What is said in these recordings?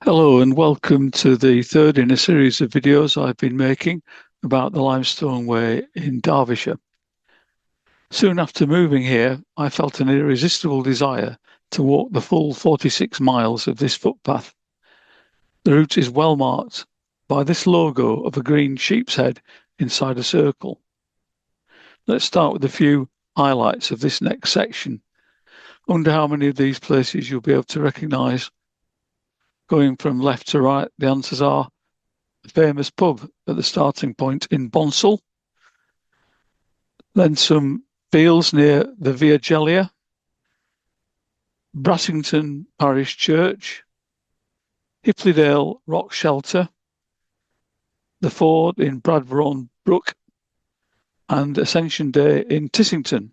Hello and welcome to the third in a series of videos I've been making about the Limestone Way in Derbyshire. Soon after moving here, I felt an irresistible desire to walk the full 46 miles of this footpath. The route is well marked by this logo of a green sheep's head inside a circle. Let's start with a few highlights of this next section. I wonder how many of these places you'll be able to recognise. Going from left to right, the answers are the famous pub at the starting point in Bonsall, then some fields near the Via Gellia, Brassington Parish Church, Hipleydale Rock Shelter, the Ford in Bradburn Brook, and Ascension Day in Tissington.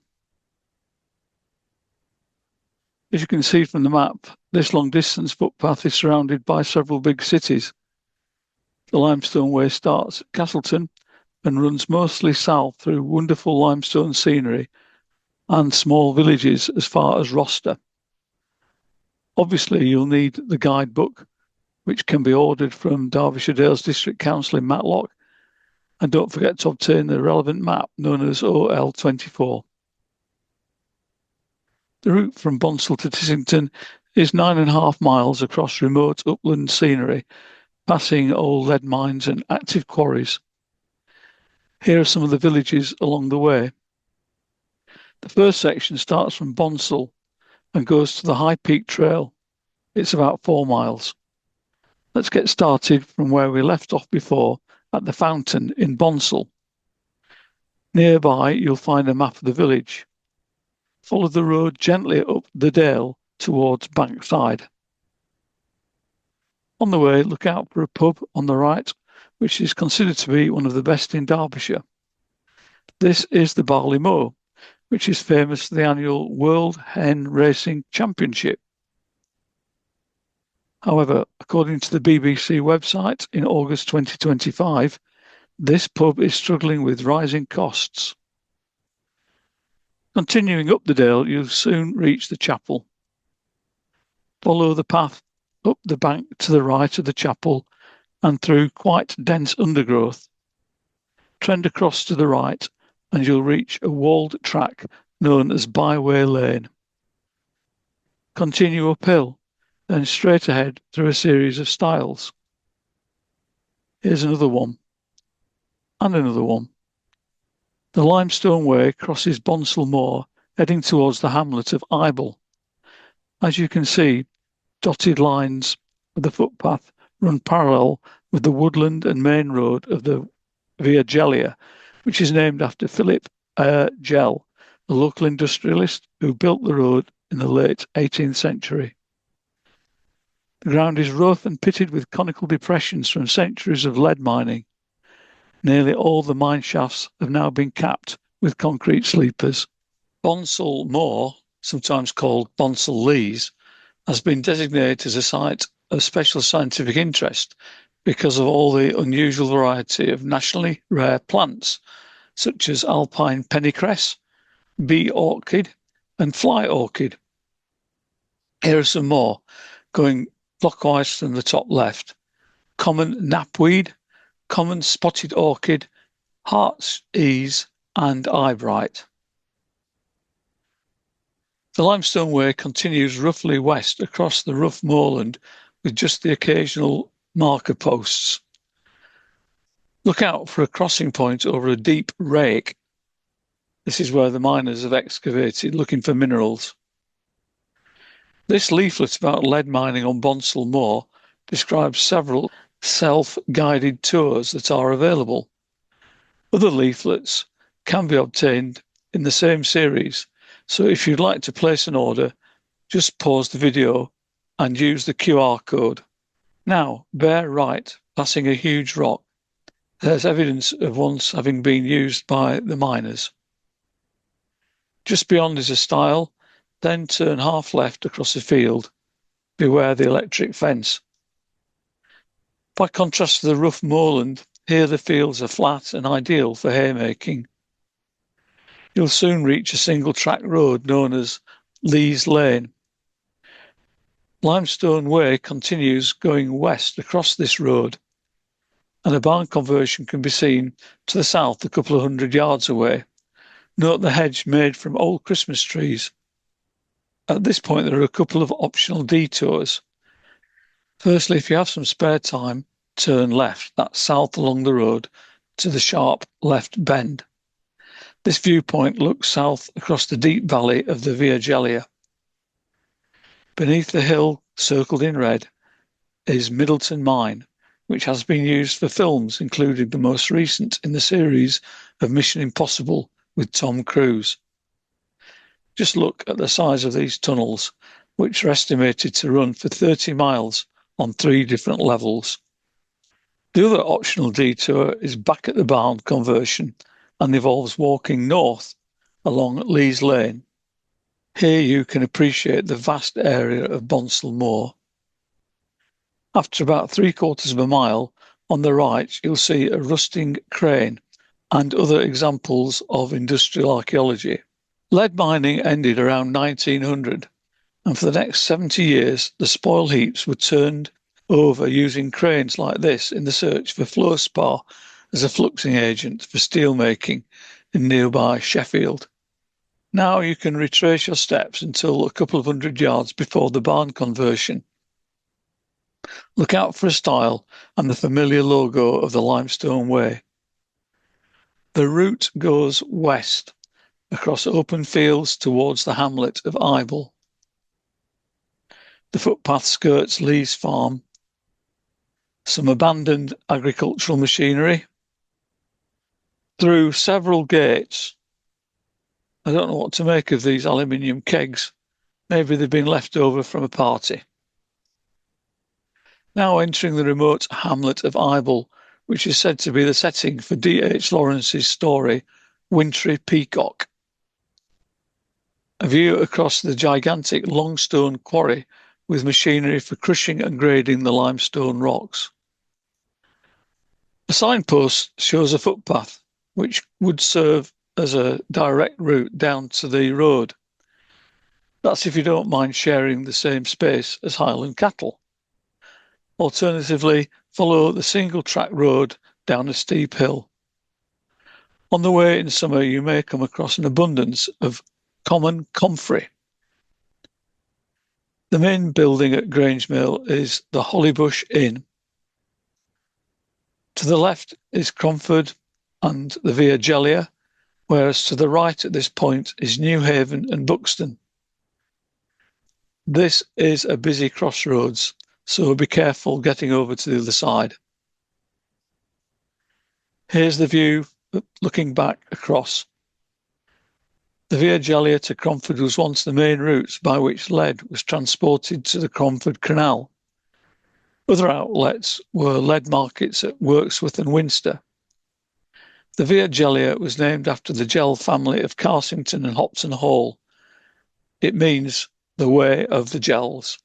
As you can see from the map, this long-distance footpath is surrounded by several big cities. The Limestone Way starts at Castleton and runs mostly south through wonderful limestone scenery and small villages as far as Rocester. Obviously, you'll need the guidebook, which can be ordered from Derbyshire Dales District Council in Matlock, and don't forget to obtain the relevant map known as OL24. The route from Bonsall to Tissington is 9.5 miles across remote upland scenery, passing old lead mines and active quarries. Here are some of the villages along the way. The first section starts from Bonsall and goes to the High Peak Trail. It's about 4 miles. Let's get started from where we left off before at the fountain in Bonsall. Nearby, you'll find a map of the village. Follow the road gently up the dale towards Bankside. On the way, look out for a pub on the right, which is considered to be one of the best in Derbyshire. This is the Barley Mow, which is famous for the annual World Hen Racing Championship. However, according to the BBC website in August 2025, this pub is struggling with rising costs. Continuing up the dale, you'll soon reach the chapel. Follow the path up the bank to the right of the chapel and through quite dense undergrowth. Trend across to the right and you'll reach a walled track known as Byway Lane. Continue uphill, then straight ahead through a series of stiles. Here's another one, and another one. The Limestone Way crosses Bonsall Moor, heading towards the hamlet of Ible. As you can see, dotted lines of the footpath run parallel with the woodland and main road of the Via Gellia, which is named after Philip Gell, a local industrialist who built the road in the late 18th century. The ground is rough and pitted with conical depressions from centuries of lead mining. Nearly all the mine shafts have now been capped with concrete sleepers. Bonsall Moor, sometimes called Bonsall Lees, has been designated as a site of special scientific interest because of all the unusual variety of nationally rare plants, such as alpine pennycress, bee orchid, and fly orchid. Here are some more, going clockwise from the top left. Common knapweed, common spotted orchid, heart's ease, and eyebright. The Limestone Way continues roughly west across the rough moorland with just the occasional marker posts. Look out for a crossing point over a deep rake. This is where the miners have excavated looking for minerals. This leaflet about lead mining on Bonsall Moor describes several self-guided tours that are available. Other leaflets can be obtained in the same series, so if you'd like to place an order, just pause the video and use the QR code. Now, bear right, passing a huge rock. There's evidence of once having been used by the miners. Just beyond is a stile, then turn half left across a field. Beware the electric fence. By contrast to the rough moorland, here the fields are flat and ideal for haymaking. You'll soon reach a single track road known as Lees Lane. Limestone Way continues going west across this road, and a barn conversion can be seen to the south a couple of 100 yards away. Note the hedge made from old Christmas trees. At this point, there are a couple of optional detours. Firstly, if you have some spare time, turn left, that's south along the road, to the sharp left bend. This viewpoint looks south across the deep valley of the Via Gellia. Beneath the hill, circled in red, is Middleton Mine, which has been used for films, including the most recent in the series of Mission Impossible with Tom Cruise. Just look at the size of these tunnels, which are estimated to run for 30 miles on 3 different levels. The other optional detour is back at the barn conversion and involves walking north along Lees Lane. Here you can appreciate the vast area of Bonsall Moor. After about 3/4 of a mile, on the right you'll see a rusting crane and other examples of industrial archaeology. Lead mining ended around 1900, and for the next 70 years the spoil heaps were turned over using cranes like this in the search for fluorspar as a fluxing agent for steel making in nearby Sheffield. Now you can retrace your steps until a couple of 100 yards before the barn conversion. Look out for a stile and the familiar logo of the Limestone Way. The route goes west across open fields towards the hamlet of Ible. The footpath skirts Lee's farm, some abandoned agricultural machinery, through several gates. I don't know what to make of these aluminium kegs. Maybe they've been left over from a party. Now entering the remote hamlet of Ible, which is said to be the setting for D.H. Lawrence's story, Wintry Peacock. A view across the gigantic Longstone quarry with machinery for crushing and grading the limestone rocks. A signpost shows a footpath, which would serve as a direct route down to the road. That's if you don't mind sharing the same space as Highland cattle. Alternatively, follow the single track road down a steep hill. On the way in summer, you may come across an abundance of common comfrey. The main building at Grange Mill is the Hollybush Inn. To the left is Cromford and the Via Gellia, whereas to the right at this point is Newhaven and Buxton. This is a busy crossroads, so be careful getting over to the other side. Here's the view looking back across. The Via Gellia to Cromford was once the main route by which lead was transported to the Cromford Canal. Other outlets were lead markets at Wirksworth and Winster. The Via Gellia was named after the Gell family of Carsington and Hopton Hall. It means the way of the Gells.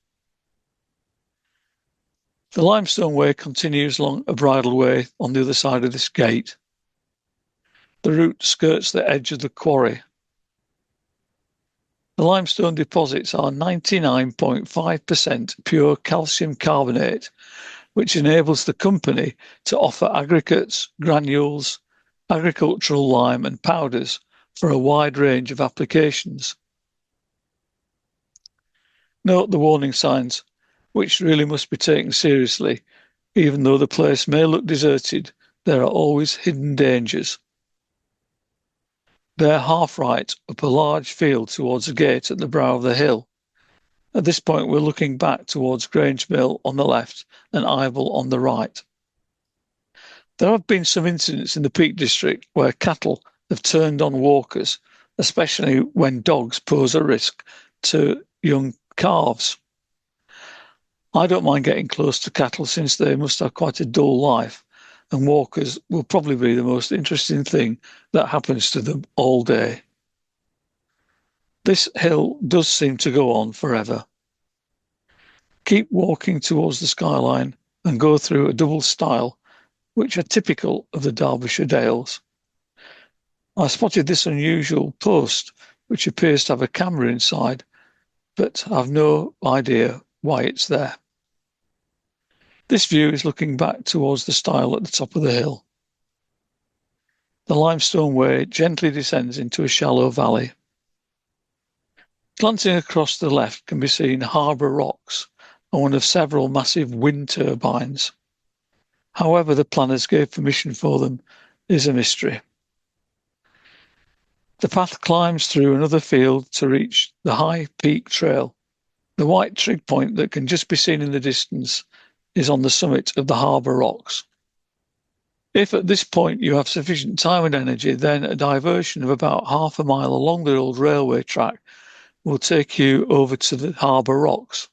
The Limestone Way continues along a bridle way on the other side of this gate. The route skirts the edge of the quarry. The limestone deposits are 99.5% pure calcium carbonate, which enables the company to offer aggregates, granules, agricultural lime and powders for a wide range of applications. Note the warning signs, which really must be taken seriously. Even though the place may look deserted, there are always hidden dangers. Bear half right up a large field towards a gate at the brow of the hill. At this point, we're looking back towards Grange Mill on the left and Ible on the right. There have been some incidents in the Peak District where cattle have turned on walkers, especially when dogs pose a risk to young calves. I don't mind getting close to cattle since they must have quite a dull life, and walkers will probably be the most interesting thing that happens to them all day. This hill does seem to go on forever. Keep walking towards the skyline and go through a double stile, which are typical of the Derbyshire Dales. I spotted this unusual post, which appears to have a camera inside, but I've no idea why it's there. This view is looking back towards the stile at the top of the hill. The Limestone Way gently descends into a shallow valley. Glancing across the left can be seen Harbour Rocks and one of several massive wind turbines. However, the planners gave permission for them is a mystery. The path climbs through another field to reach the High Peak Trail. The white trig point that can just be seen in the distance is on the summit of the Harbour Rocks. If at this point you have sufficient time and energy, then a diversion of about half a mile along the old railway track will take you over to the Harbour Rocks.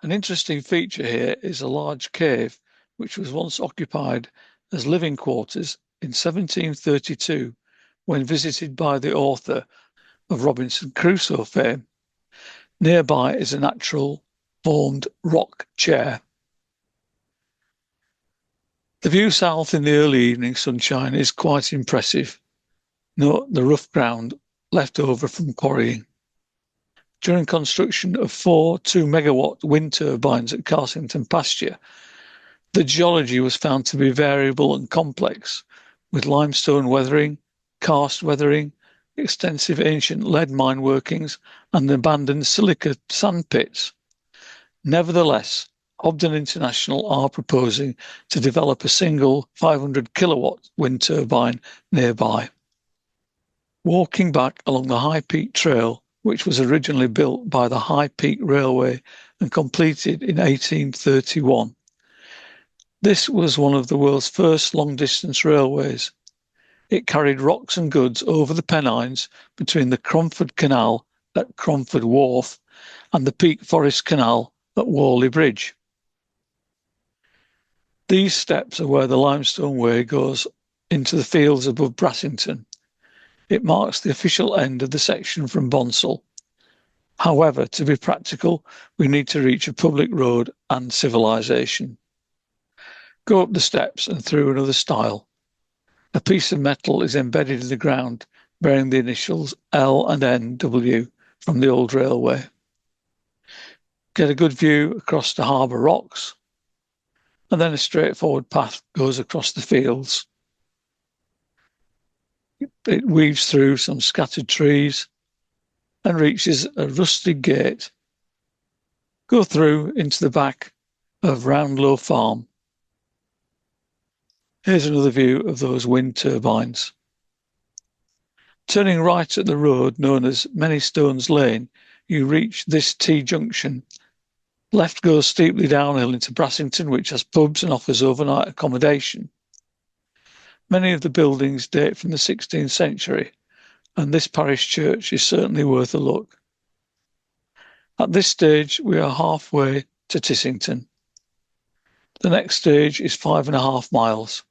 An interesting feature here is a large cave which was once occupied as living quarters in 1732 when visited by the author of Robinson Crusoe fame. Nearby is a natural formed rock chair. The view south in the early evening sunshine is quite impressive. Note the rough ground left over from quarrying. During construction of 4 2-megawatt wind turbines at Castleton pasture, the geology was found to be variable and complex, with limestone weathering, karst weathering, extensive ancient lead mine workings, and abandoned silica sand pits. Nevertheless, Hobden International are proposing to develop a single 500 kilowatt wind turbine nearby. Walking back along the High Peak Trail, which was originally built by the High Peak Railway and completed in 1831. This was one of the world's first long-distance railways. It carried rocks and goods over the Pennines between the Cromford Canal at Cromford Wharf and the Peak Forest Canal at Worley Bridge. These steps are where the Limestone Way goes into the fields above Brassington. It marks the official end of the section from Bonsall. However, to be practical, we need to reach a public road and civilization. Go up the steps and through another stile. A piece of metal is embedded in the ground bearing the initials L and NW from the old railway. Get a good view across the Harbour Rocks, and then a straightforward path goes across the fields. It weaves through some scattered trees and reaches a rustic gate. Go through into the back of Roundlow Farm. Here's another view of those wind turbines. Turning right at the road known as Many Stones Lane, you reach this T-junction. Left goes steeply downhill into Brassington, which has pubs and offers overnight accommodation. Many of the buildings date from the 16th century, and this parish church is certainly worth a look. At this stage, we are halfway to Tissington. The next stage is 5.5 miles.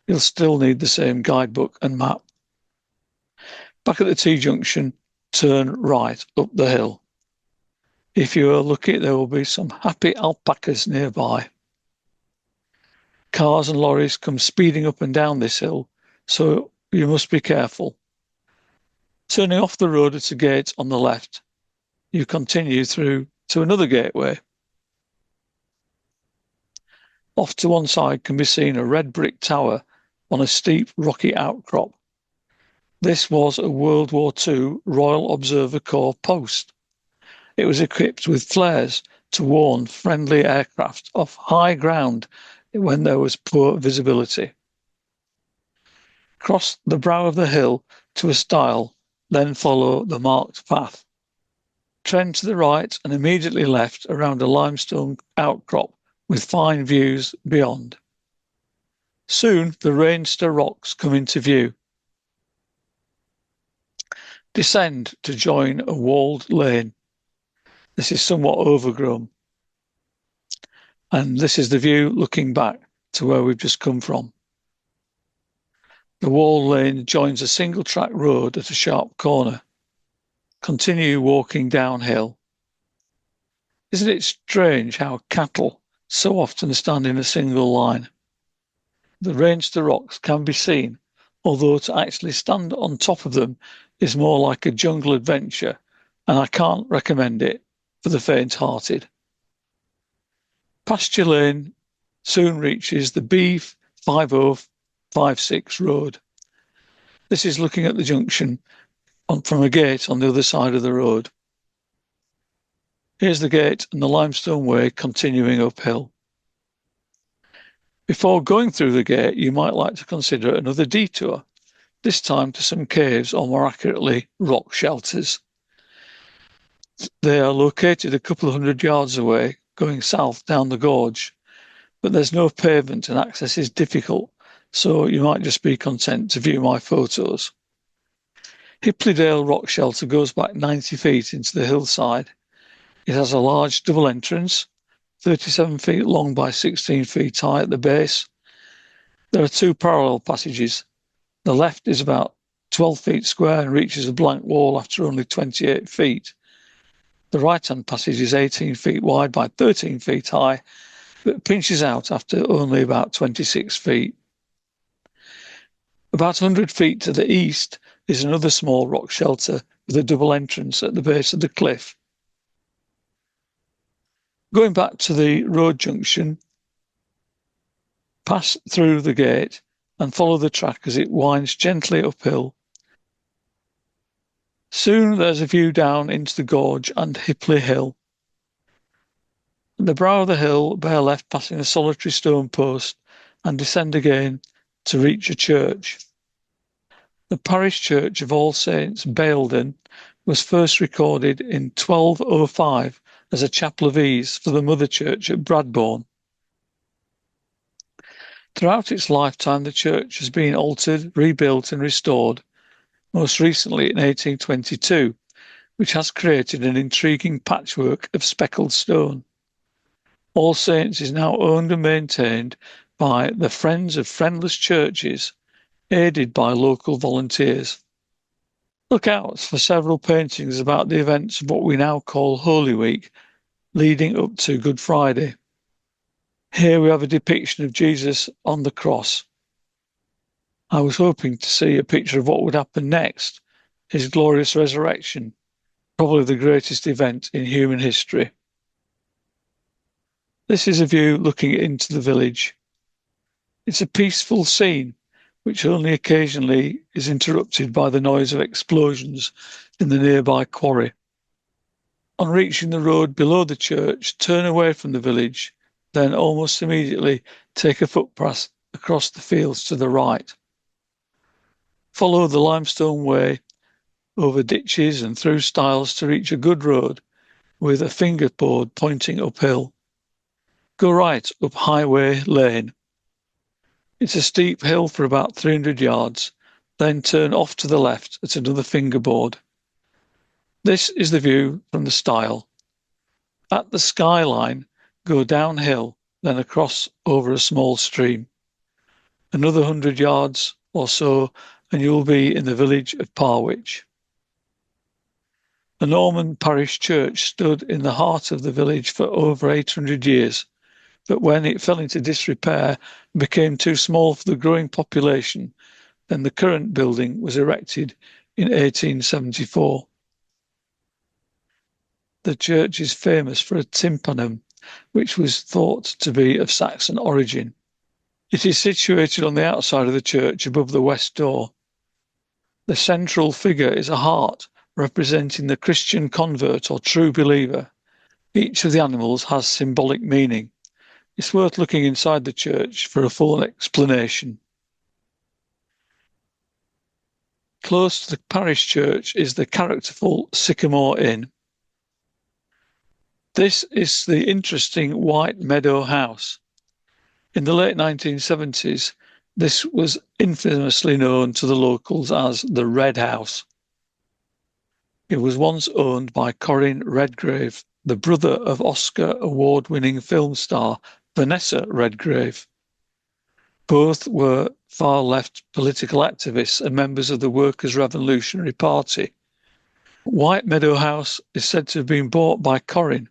You'll still need the same guidebook and map. Back at the T-junction, turn right up the hill. If you are lucky, there will be some happy alpacas nearby. Cars and lorries come speeding up and down this hill, so you must be careful. Turning off the road at a gate on the left, you continue through to another gateway. Off to one side can be seen a red brick tower on a steep rocky outcrop. This was a World War II Royal Observer Corps post. It was equipped with flares to warn friendly aircraft off high ground when there was poor visibility. Cross the brow of the hill to a stile, then follow the marked path. Trend to the right and immediately left around a limestone outcrop with fine views beyond. Soon the Rocester rocks come into view. Descend to join a walled lane. This is somewhat overgrown. And this is the view looking back to where we've just come from. The walled lane joins a single track road at a sharp corner. Continue walking downhill. Isn't it strange how cattle so often stand in a single line? The Rocester rocks can be seen, although to actually stand on top of them is more like a jungle adventure, and I can't recommend it. for the faint-hearted. Pasture Lane soon reaches the B5056 road. This is looking at the junction from a gate on the other side of the road. Here's the gate and the Limestone Way continuing uphill. Before going through the gate, you might like to consider another detour, this time to some caves, or more accurately, rock shelters. They are located a couple of 100 yards away, going south down the gorge, but there's no pavement and access is difficult, so you might just be content to view my photos. Hipleydale Rock Shelter goes back 90 feet into the hillside. It has a large double entrance, 37 feet long by 16 feet high at the base. There are two parallel passages. The left is about 12 feet square and reaches a blank wall after only 28 feet. The right-hand passage is 18 feet wide by 13 feet high, but pinches out after only about 26 feet. About 100 feet to the east is another small rock shelter with a double entrance at the base of the cliff. Going back to the road junction, pass through the gate and follow the track as it winds gently uphill. Soon there's a view down into the gorge and Hipley Hill. At the brow of the hill, bear left passing a solitary stone post and descend again to reach a church. The parish church of All Saints, Baildon, was first recorded in 1205 as a chapel of ease for the mother church at Bradbourne. Throughout its lifetime, the church has been altered, rebuilt and restored, most recently in 1822, which has created an intriguing patchwork of speckled stone. All Saints is now owned and maintained by the Friends of Friendless Churches, aided by local volunteers. Look out for several paintings about the events of what we now call Holy Week, leading up to Good Friday. Here we have a depiction of Jesus on the cross. I was hoping to see a picture of what would happen next, his glorious resurrection, probably the greatest event in human history. This is a view looking into the village. It's a peaceful scene, which only occasionally is interrupted by the noise of explosions in the nearby quarry. On reaching the road below the church, turn away from the village, then almost immediately take a footpath across the fields to the right. Follow the Limestone Way over ditches and through stiles to reach a good road with a fingerboard pointing uphill. Go right up Highway Lane. It's a steep hill for about 300 yards, then turn off to the left at another fingerboard. This is the view from the stile. At the skyline, go downhill, then across over a small stream. Another 100 yards or so and you'll be in the village of Parwich. The Norman parish church stood in the heart of the village for over 800 years, but when it fell into disrepair and became too small for the growing population, then the current building was erected in 1874. The church is famous for a tympanum, which was thought to be of Saxon origin. It is situated on the outside of the church above the west door. The central figure is a hart representing the Christian convert or true believer. Each of the animals has symbolic meaning. It's worth looking inside the church for a full explanation. Close to the parish church is the characterful Sycamore Inn. This is the interesting White Meadow House. In the late 1970s, this was infamously known to the locals as the Red House. It was once owned by Corin Redgrave, the brother of Oscar award-winning film star Vanessa Redgrave. Both were far-left political activists and members of the Workers' Revolutionary Party. White Meadow House is said to have been bought by Corin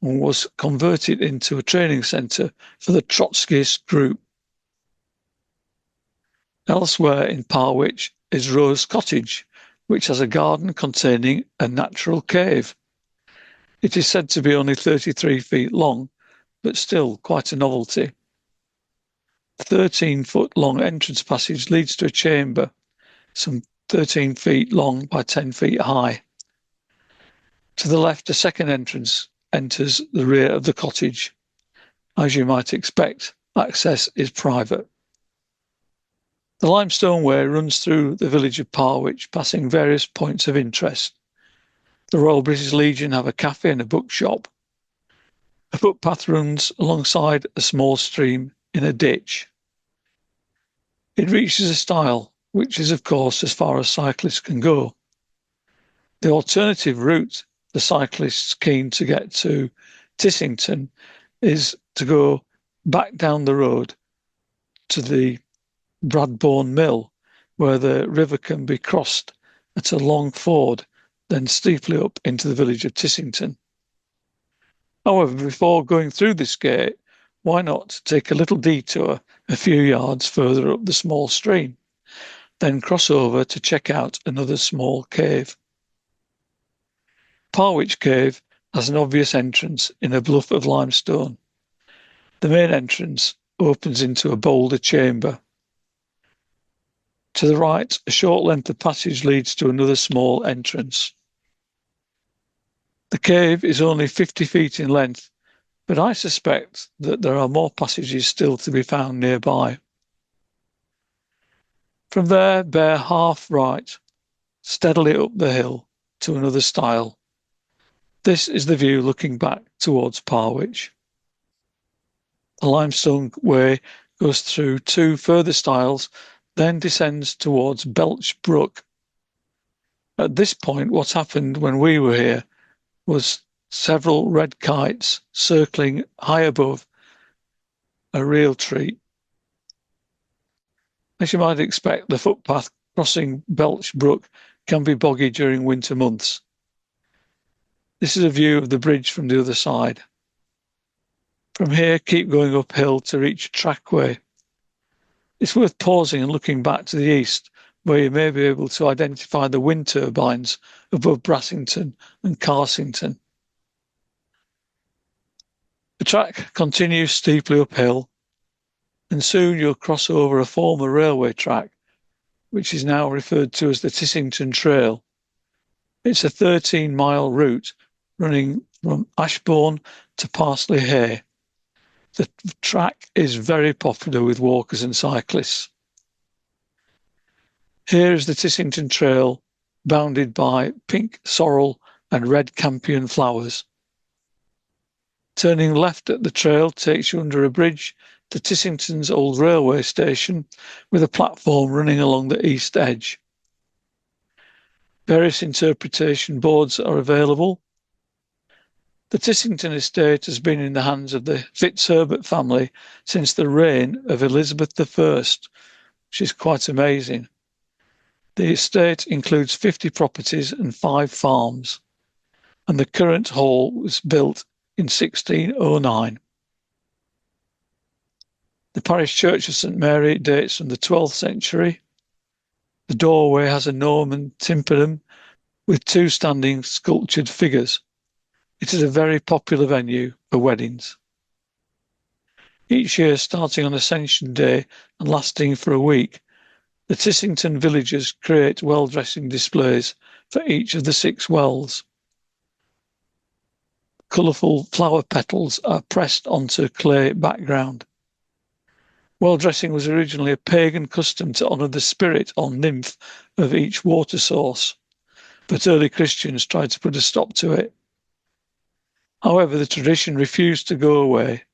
and was converted into a training centre for the Trotskyist group. Elsewhere in Parwich is Rose Cottage, which has a garden containing a natural cave. It is said to be only 33 feet long, but still quite a novelty. The 13-foot long entrance passage leads to a chamber, some 13 feet long by 10 feet high. To the left, a second entrance enters the rear of the cottage. As you might expect, access is private. The Limestone Way runs through the village of Parwich, passing various points of interest. The Royal British Legion have a cafe and a bookshop. A footpath runs alongside a small stream in a ditch. It reaches a stile, which is, of course, as far as cyclists can go. The alternative route the cyclists keen to get to Tissington is to go back down the road to the Bradbourne Mill, where the river can be crossed at a long ford, then steeply up into the village of Tissington. However, before going through this gate, why not take a little detour a few yards further up the small stream, then cross over to check out another small cave. Parwich Cave has an obvious entrance in a bluff of limestone. The main entrance opens into a boulder chamber. To the right, a short length of passage leads to another small entrance. The cave is only 50 feet in length, but I suspect that there are more passages still to be found nearby. From there, bear half right, steadily up the hill to another stile. This is the view looking back towards Parwich. The Limestone Way goes through two further stiles, then descends towards Belch Brook. At this point, what happened when we were here was several red kites circling high above a real tree. As you might expect, the footpath crossing Belch Brook can be boggy during winter months. This is a view of the bridge from the other side. From here, keep going uphill to reach a trackway. It's worth pausing and looking back to the east, where you may be able to identify the wind turbines above Brassington and Carsington. The track continues steeply uphill, and soon you'll cross over a former railway track, which is now referred to as the Tissington Trail. It's a 13-mile route running from Ashbourne to Parsley Hay. The track is very popular with walkers and cyclists. Here is the Tissington Trail, bounded by pink sorrel and red campion flowers. Turning left at the trail takes you under a bridge to Tissington's old railway station with a platform running along the east edge. Various interpretation boards are available. The Tissington estate has been in the hands of the Fitzherbert family since the reign of Elizabeth I, which is quite amazing. The estate includes 50 properties and 5 farms, and the current hall was built in 1609. The parish church of St Mary dates from the 12th century. The doorway has a Norman tympanum with 2 standing sculptured figures. It is a very popular venue for weddings. Each year, starting on Ascension Day and lasting for a week, the Tissington villagers create well-dressing displays for each of the 6 wells. Colourful flower petals are pressed onto clay background. Well-dressing was originally a pagan custom to honour the spirit or nymph of each water source, but early Christians tried to put a stop to it. However, the tradition refused to go away.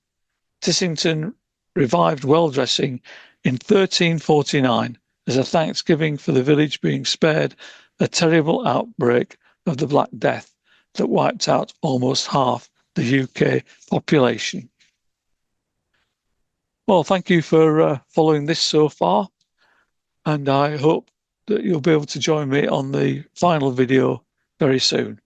Tissington revived well-dressing in 1349 as a thanksgiving for the village being spared a terrible outbreak of the Black Death that wiped out almost half the UK population. Well, thank you for following this so far, and I hope that you'll be able to join me on the final video very soon.